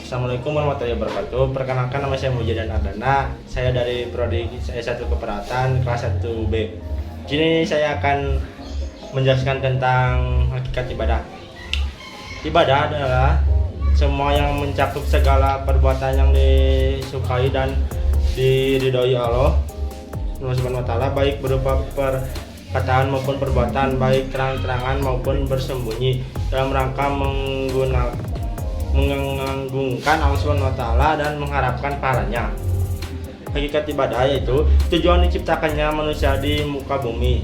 Assalamualaikum warahmatullahi wabarakatuh. Perkenalkan, nama saya Mujadan Ardana. Saya dari prodi S1 Keperawatan kelas 1B. Kini saya akan menjelaskan tentang hakikat ibadah. Ibadah adalah semua yang mencakup segala perbuatan yang disukai dan diridhoi Allah Subhanahu wa taala, baik berupa perkataan maupun perbuatan, baik terang-terangan maupun bersembunyi, dalam rangka mengagungkan Allah Subhanahu wa taala dan mengharapkan pahalanya. Hakikat ibadah yaitu tujuan diciptakannya manusia di muka bumi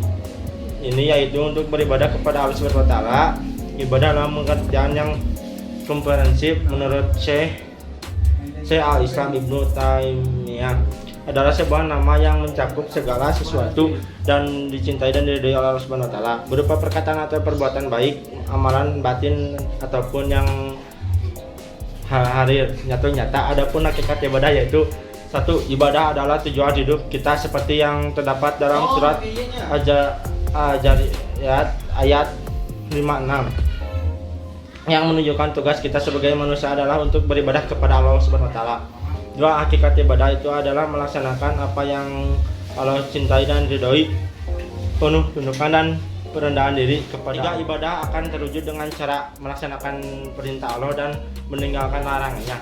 ini, yaitu untuk beribadah kepada Allah Subhanahu wa taala. Ibadah dalam pengertian yang komprehensif menurut Syekh Al-Islam Ibnu Taimiyah adalah sebuah nama yang mencakup segala sesuatu dan dicintai dan diridhoi Allah Subhanahu wa taala, berupa perkataan atau perbuatan baik, amalan batin ataupun yang harir nyata. Adapun hakikat ibadah yaitu satu, ibadah adalah tujuan hidup kita seperti yang terdapat dalam surat Al-Zariyat ayat 56 yang menunjukkan tugas kita sebagai manusia adalah untuk beribadah kepada Allah Subhanahu wa taala. Dua, hakikat ibadah itu adalah melaksanakan apa yang Allah cintai dan ridhoi, penuh tundukan dan perendahan diri kepada. Tiga, ibadah akan terwujud dengan cara melaksanakan perintah Allah dan meninggalkan larangannya.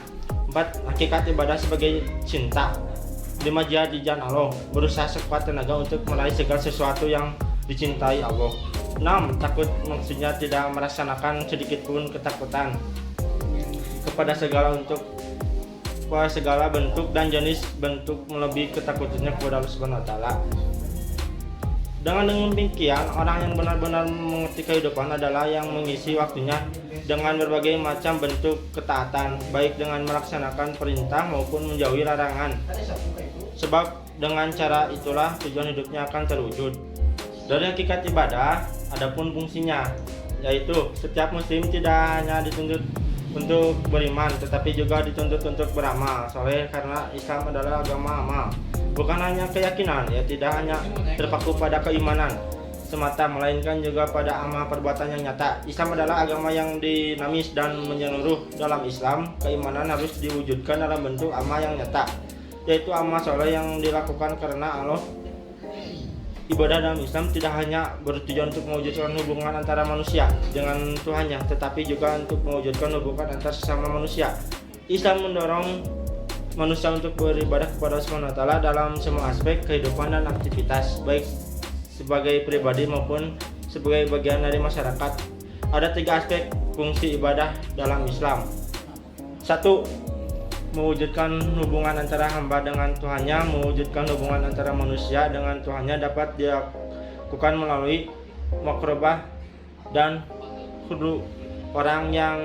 Empat, hakikat ibadah sebagai cinta. Lima, jihad di jalan Allah, berusaha sekuat tenaga untuk meraih segala sesuatu yang dicintai Allah. 6, takut maksudnya tidak merasakan sedikit pun ketakutan kepada segala bentuk dan jenis bentuk melebihi ketakutannya kepada Allah Subhanahu wa taala. Dengan demikian, orang yang benar-benar mengerti kehidupan adalah yang mengisi waktunya dengan berbagai macam bentuk ketaatan, baik dengan melaksanakan perintah maupun menjauhi larangan. Sebab dengan cara itulah tujuan hidupnya akan terwujud. Dari hakikat ibadah, adapun fungsinya, yaitu setiap muslim tidak hanya dituntut untuk beriman, tetapi juga dituntut untuk beramal soleh, karena Islam adalah agama amal, bukan hanya keyakinan, ya tidak hanya terpaku pada keimanan semata, melainkan juga pada amal perbuatan yang nyata. Islam adalah agama yang dinamis dan menyeluruh. Dalam Islam, keimanan harus diwujudkan dalam bentuk amal yang nyata, yaitu amal soleh yang dilakukan karena Allah. Ibadah dalam Islam tidak hanya bertujuan untuk mewujudkan hubungan antara manusia dengan Tuhannya, tetapi juga untuk mewujudkan hubungan antar sesama manusia. Islam mendorong manusia untuk beribadah kepada Allah Subhanahu wa taala dalam semua aspek kehidupan dan aktivitas, baik sebagai pribadi maupun sebagai bagian dari masyarakat. Ada 3 aspek fungsi ibadah dalam Islam. 1. Mewujudkan hubungan antara hamba dengan Tuhannya. Mewujudkan hubungan antara manusia dengan Tuhannya dapat dilakukan melalui makrobah dan khudu. Orang yang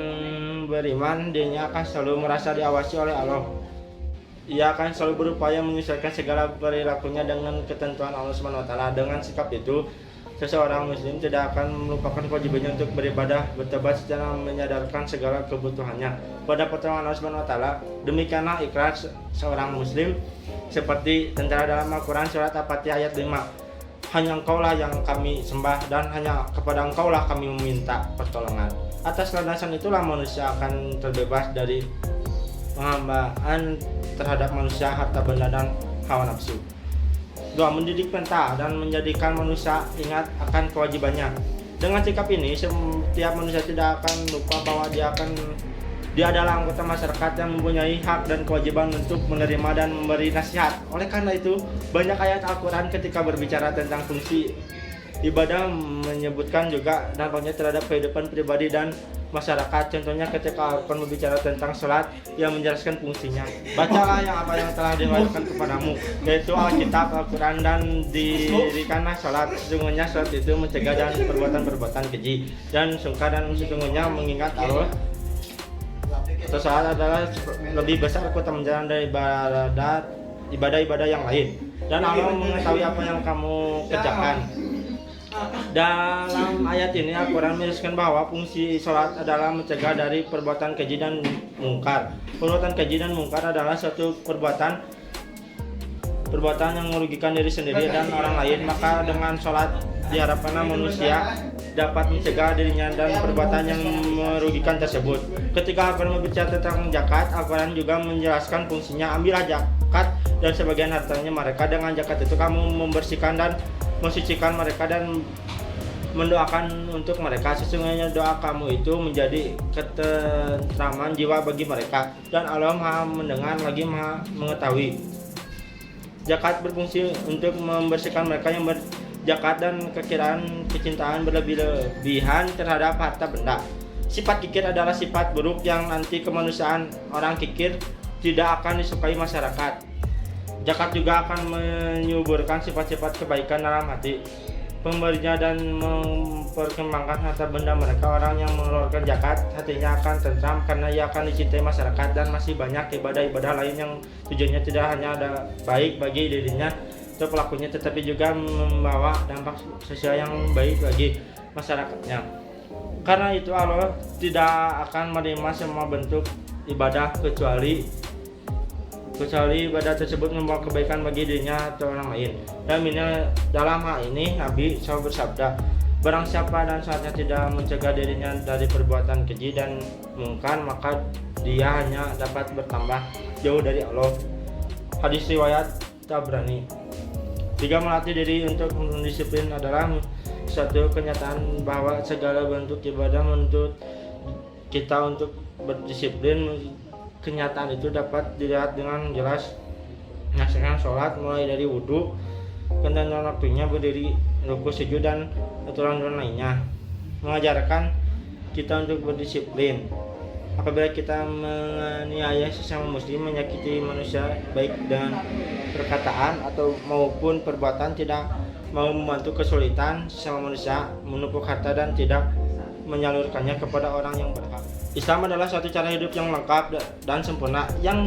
beriman, dirinya akan selalu merasa diawasi oleh Allah. Ia akan selalu berupaya menyesuaikan segala perilakunya dengan ketentuan Allah Subhanahu wa taala. Dengan sikap itu, seseorang muslim tidak akan melupakan kewajibannya untuk beribadah, bertobat secara menyadarkan segala kebutuhannya pada pertolongan Allah Subhanahu wa taala. Demikianlah ikhlas seorang muslim, seperti tentara dalam Al-Qur'an surat Al-Fatihah ayat 5. Hanya Engkaulah yang kami sembah dan hanya kepada Engkaulah kami meminta pertolongan. Atas landasan itulah manusia akan terbebas dari penghambaan terhadap manusia, harta benda dan hawa nafsu. 2. Mendidik mental dan menjadikan manusia ingat akan kewajibannya. Dengan sikap ini, setiap manusia tidak akan lupa bahwa dia adalah anggota masyarakat yang mempunyai hak dan kewajiban untuk menerima dan memberi nasihat. Oleh karena itu, banyak ayat Al-Quran ketika berbicara tentang fungsi ibadah menyebutkan juga dampaknya terhadap kehidupan pribadi dan masyarakat. Contohnya ketika Al-Quran berbicara tentang sholat yang menjelaskan fungsinya. Bacalah apa yang telah diwahyukan kepadamu, yaitu Alkitab, Al-Quran, dan dirikanlah sholat. Sesungguhnya sholat itu mencegah dan perbuatan-perbuatan keji dan sungkar, dan sesungguhnya mengingat Allah. Sholat adalah lebih besar keutamaan dari ibadah-ibadah yang lain, dan Allah mengetahui apa yang kamu kerjakan. Dalam ayat ini Al-Quran menjelaskan bahwa fungsi sholat adalah mencegah dari perbuatan keji dan mungkar. Perbuatan keji dan mungkar adalah suatu perbuatan yang merugikan diri sendiri dan orang lain. Maka dengan sholat diharapkan manusia dapat mencegah dirinya dan perbuatan yang merugikan tersebut. Ketika Al-Quran berbicara tentang zakat, Al-Quran juga menjelaskan fungsinya. Ambillah zakat dan sebagian hartanya mereka. Dengan zakat itu kamu membersihkan dan mensucikan mereka dan mendoakan untuk mereka. Sesungguhnya doa kamu itu menjadi ketentraman jiwa bagi mereka, dan Allah Maha mendengar lagi Maha mengetahui. Zakat berfungsi untuk membersihkan mereka yang berzakat dan kekiraan kecintaan berlebih-lebihan terhadap harta benda. Sifat kikir adalah sifat buruk yang anti kemanusiaan. Orang kikir tidak akan disukai masyarakat. Zakat juga akan menyuburkan sifat-sifat kebaikan dalam hati pemberinya dan memperkembangkan harta benda mereka. Orang yang mengeluarkan zakat hatinya akan tentram karena ia akan dicintai masyarakat, dan masih banyak ibadah-ibadah lain yang tujuannya tidak hanya ada baik bagi dirinya atau pelakunya, tetapi juga membawa dampak sosial yang baik bagi masyarakatnya. Karena itu Allah tidak akan menerima semua bentuk ibadah kecuali ibadah tersebut membawa kebaikan bagi dirinya atau orang lain. Dan dalam hal ini Nabi SAW bersabda, barang siapa dan saatnya tidak mencegah dirinya dari perbuatan keji dan mungkar, maka dia hanya dapat bertambah jauh dari Allah. Hadis riwayat Tabrani. 3. Melatih diri untuk mendisiplin adalah suatu kenyataan bahwa segala bentuk ibadah menuntut kita untuk berdisiplin. Kenyataan itu dapat dilihat dengan jelas melaksanakan sholat mulai dari wudhu, ketentuan waktunya, berdiri, ruku, sujud, dan aturan-aturan lainnya. Mengajarkan kita untuk berdisiplin. Apabila kita menganiaya sesama muslim, menyakiti manusia baik dengan perkataan atau maupun perbuatan, tidak mau membantu kesulitan sesama manusia, menumpuk harta dan tidak menyalurkannya kepada orang yang berhak. Islam adalah suatu cara hidup yang lengkap dan sempurna yang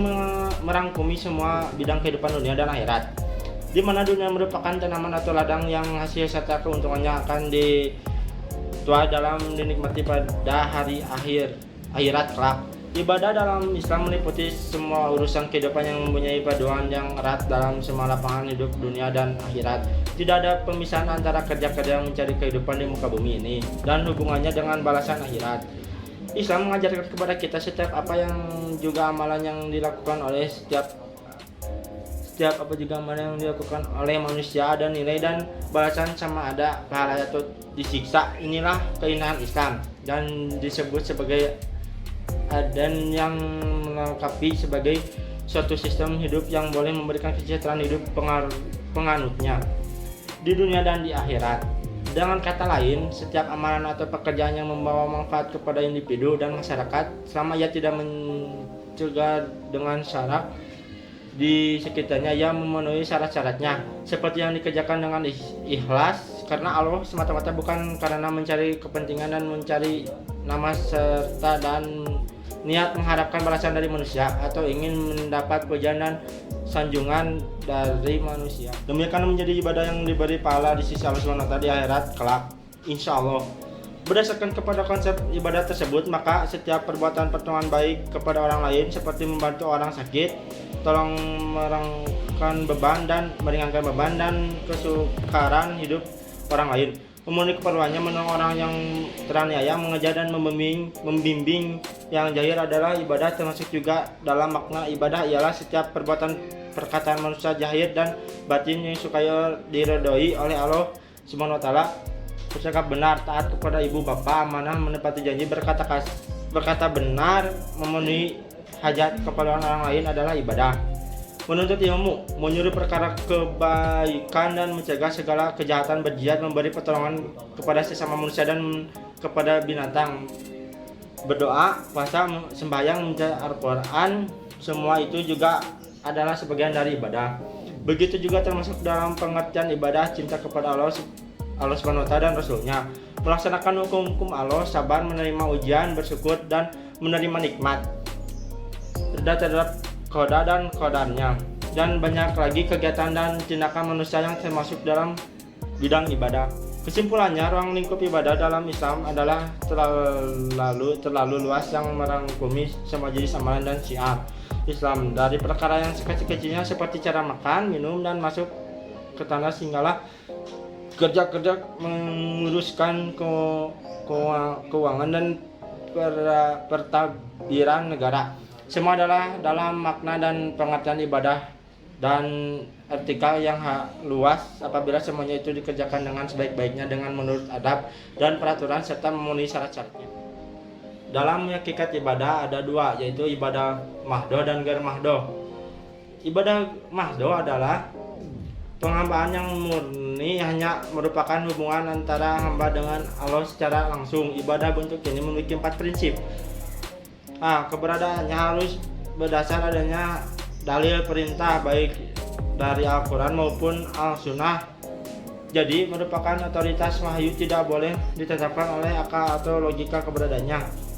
merangkumi semua bidang kehidupan dunia dan akhirat, di mana dunia merupakan tanaman atau ladang yang hasil serta keuntungannya akan dituai dalam dinikmati pada hari akhirat kelak. Ibadah dalam Islam meliputi semua urusan kehidupan yang mempunyai paduan yang erat dalam semua lapangan hidup dunia dan akhirat. Tidak ada pemisahan antara kerja-kerja yang mencari kehidupan di muka bumi ini dan hubungannya dengan balasan akhirat. Islam mengajarkan kepada kita setiap apa yang juga amalan yang dilakukan oleh setiap amalan yang dilakukan oleh manusia ada nilai dan balasan, sama ada pahala atau disiksa. Inilah keindahan Islam dan disebut sebagai dan yang melengkapi sebagai suatu sistem hidup yang boleh memberikan kesejahteraan hidup penganutnya di dunia dan di akhirat. Dengan kata lain, setiap amalan atau pekerjaan yang membawa manfaat kepada individu dan masyarakat, selama ia tidak mencegah dengan syarat di sekitarnya yang memenuhi syarat-syaratnya, seperti yang dikerjakan dengan ikhlas karena Allah semata-mata, bukan karena mencari kepentingan dan mencari nama serta dan niat mengharapkan balasan dari manusia atau ingin mendapat pujian dan sanjungan dari manusia. Demikian menjadi ibadah yang diberi pahala di sisi Allah SWT di akhirat kelak, insya Allah. Berdasarkan kepada konsep ibadah tersebut, maka setiap perbuatan pertolongan baik kepada orang lain seperti membantu orang sakit, tolong meringankan beban dan kesukaran hidup orang lain, memenuhi keperluannya, menolong orang yang teraniaya, mengejar dan membimbing yang jahil adalah ibadah. Termasuk juga dalam makna ibadah ialah setiap perkataan manusia zahir dan batin yang supaya diridhoi oleh Allah Subhanahu wa taala, bersikap benar, taat kepada ibu bapa, amanah, menepati janji, berkata benar, memenuhi hajat keperluan orang lain adalah ibadah. Menuntut ilmu, menyuruh perkara kebaikan dan mencegah segala kejahatan, berjihad, memberi pertolongan kepada sesama manusia dan kepada binatang, berdoa, puasa, sembahyang, membaca Al-Quran, semua itu juga adalah sebagian dari ibadah. Begitu juga termasuk dalam pengertian ibadah cinta kepada Allah SWT dan Rasulnya, melaksanakan hukum-hukum Allah, sabar, menerima ujian, bersyukur, dan menerima nikmat, terhadap qada dan qadarnya, dan banyak lagi kegiatan dan tindakan manusia yang termasuk dalam bidang ibadah. Kesimpulannya, ruang lingkup ibadah dalam Islam adalah terlalu luas yang merangkumi semua jenis amalan dan syiar Islam, dari perkara yang sekecil-kecilnya seperti cara makan, minum, dan masuk ke tanah kerja menguruskan keuangan dan pertadbiran negara. Semua adalah dalam makna dan pengertian ibadah dan artikel yang luas apabila semuanya itu dikerjakan dengan sebaik-baiknya dengan menurut adab dan peraturan serta memenuhi syarat-syaratnya. Dalam hakikat ibadah ada dua, yaitu ibadah mahdoh dan ghair mahdoh. Ibadah mahdoh adalah penghambaan yang murni, hanya merupakan hubungan antara hamba dengan Allah secara langsung. Ibadah bentuk ini memiliki 4 prinsip. Keberadaannya harus berdasar adanya dalil perintah baik dari Al-Quran maupun Al-Sunnah. Jadi merupakan otoritas wahyu, tidak boleh ditetapkan oleh akal atau logika keberadaannya.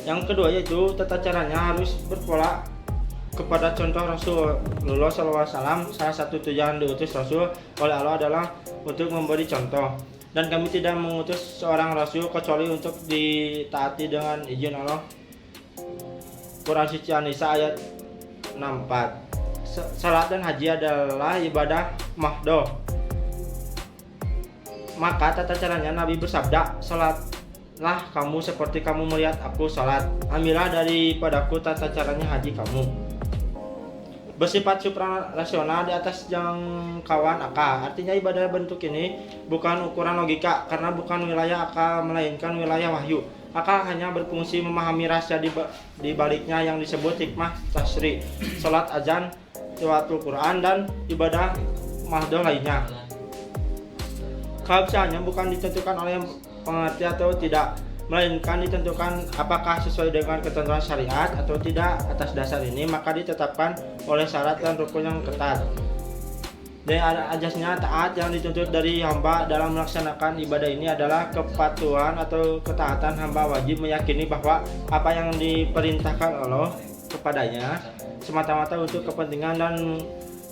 Yang kedua yaitu tata caranya harus berpola kepada contoh Rasulullah SAW. Salah satu tujuan diutus Rasul oleh Allah adalah untuk memberi contoh, dan kami tidak mengutus seorang Rasul kecuali untuk ditaati dengan izin Allah. Quran Suci An-Nisa ayat 64. Salat dan haji adalah ibadah mahdoh. Maka tata caranya Nabi bersabda, "Salatlah kamu seperti kamu melihat aku salat. Ambillah daripadaku tata caranya haji kamu." Bersifat suprarasional di atas jangkauan akal. Artinya ibadah bentuk ini bukan ukuran logika karena bukan wilayah akal melainkan wilayah wahyu. Akal hanya berfungsi memahami rahasia di baliknya yang disebut hikmah tasyri', salat, azan, tilawah Quran dan ibadah mahdoh lainnya. Keabsahannya bukan ditentukan oleh pengerti atau tidak, melainkan ditentukan apakah sesuai dengan ketentuan syariat atau tidak. Atas dasar ini maka ditetapkan oleh syarat dan rukun yang ketat. Dan ajasnya taat yang dituntut dari hamba dalam melaksanakan ibadah ini adalah kepatuhan atau ketaatan. Hamba wajib meyakini bahwa apa yang diperintahkan Allah kepadanya semata-mata untuk kepentingan dan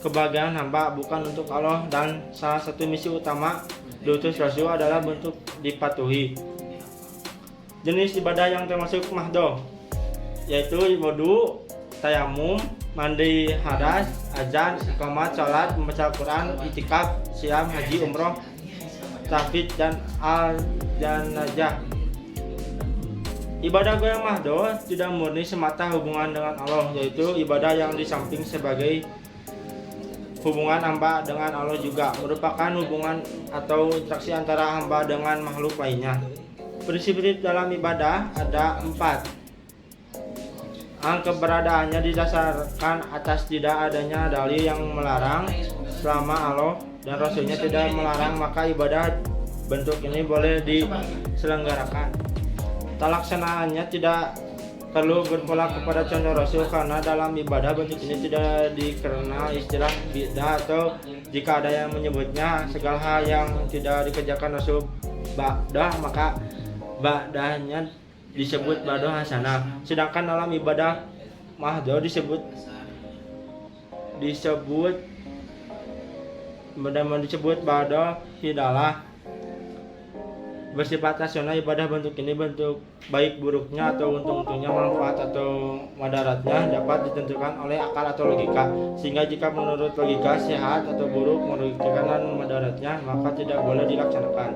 kebahagiaan hamba, bukan untuk Allah, dan salah satu misi utama diutus Rasul adalah bentuk dipatuhi. Jenis ibadah yang termasuk mahdoh yaitu wudu, tayamum, mandi hadas, azan, iqamat, salat, membaca Al-Quran, itikaf, siam, haji, umroh, tahfidz, dan al-janazah. Ibadah ghair mahdoh tidak murni semata hubungan dengan Allah, yaitu ibadah yang di samping sebagai hubungan hamba dengan Allah juga merupakan hubungan atau interaksi antara hamba dengan makhluk lainnya. Prinsip dalam ibadah ada 4. Keberadaannya didasarkan atas tidak adanya dalil yang melarang. Selama Allah dan Rasulnya tidak melarang, maka ibadah bentuk ini boleh diselenggarakan. Talaksanaannya tidak perlu berpola kepada contoh Rasul, karena dalam ibadah bentuk ini tidak dikenal istilah bid'ah, atau jika ada yang menyebutnya segala hal yang tidak dikerjakan Rasul ba'dah, maka ba'dahnya disebut ba'dah hasanah. Sedangkan dalam ibadah mahdoh disebut ba'dah hidalah. Bersifat rasional, ibadah bentuk ini bentuk baik buruknya atau untung-untungnya, manfaat atau madaratnya dapat ditentukan oleh akal atau logika, sehingga jika menurut logika sehat atau buruk, merugikan dan madaratnya, maka tidak boleh dilaksanakan.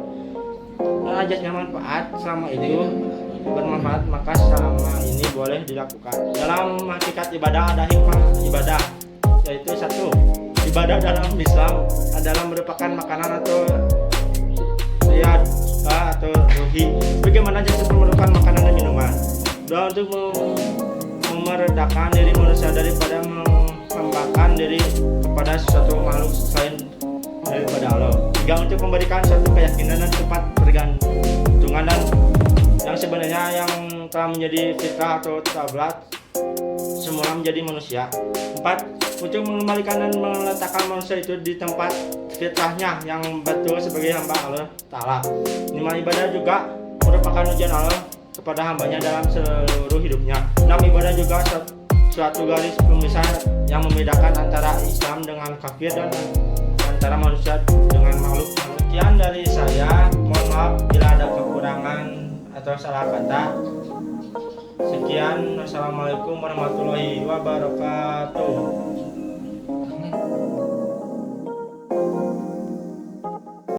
Dan ajasnya manfaat, selama itu bermanfaat maka selama ini boleh dilakukan. Dalam hakikat ibadah ada hikmah ibadah, yaitu 1. Ibadah dalam Islam adalah merupakan makanan atau riad atau ruhi. Bagaimana jasa memerlukan makanan dan minuman? 2. Untuk memeredakan diri manusia daripada mengembangkan diri kepada sesuatu makhluk selain daripada Allah. 3. Untuk memberikan suatu keyakinan dan tempat bergantungan dan yang sebenarnya yang telah menjadi fitrah atau tablat semula menjadi manusia. 4. Untuk mengembalikan dan meletakkan manusia itu di tempat fitrahnya yang betul sebagai hamba Allah Ta'ala. 5. Ibadah juga merupakan ujian Allah kepada hambanya dalam seluruh hidupnya. 6. Ibadah juga suatu garis pemisah yang membedakan antara Islam dengan kafir dan antara manusia dengan makhluk. Sekian dari saya, mohon maaf bila ada kekurangan atau salah kata. Sekian, wassalamualaikum warahmatullahi wabarakatuh.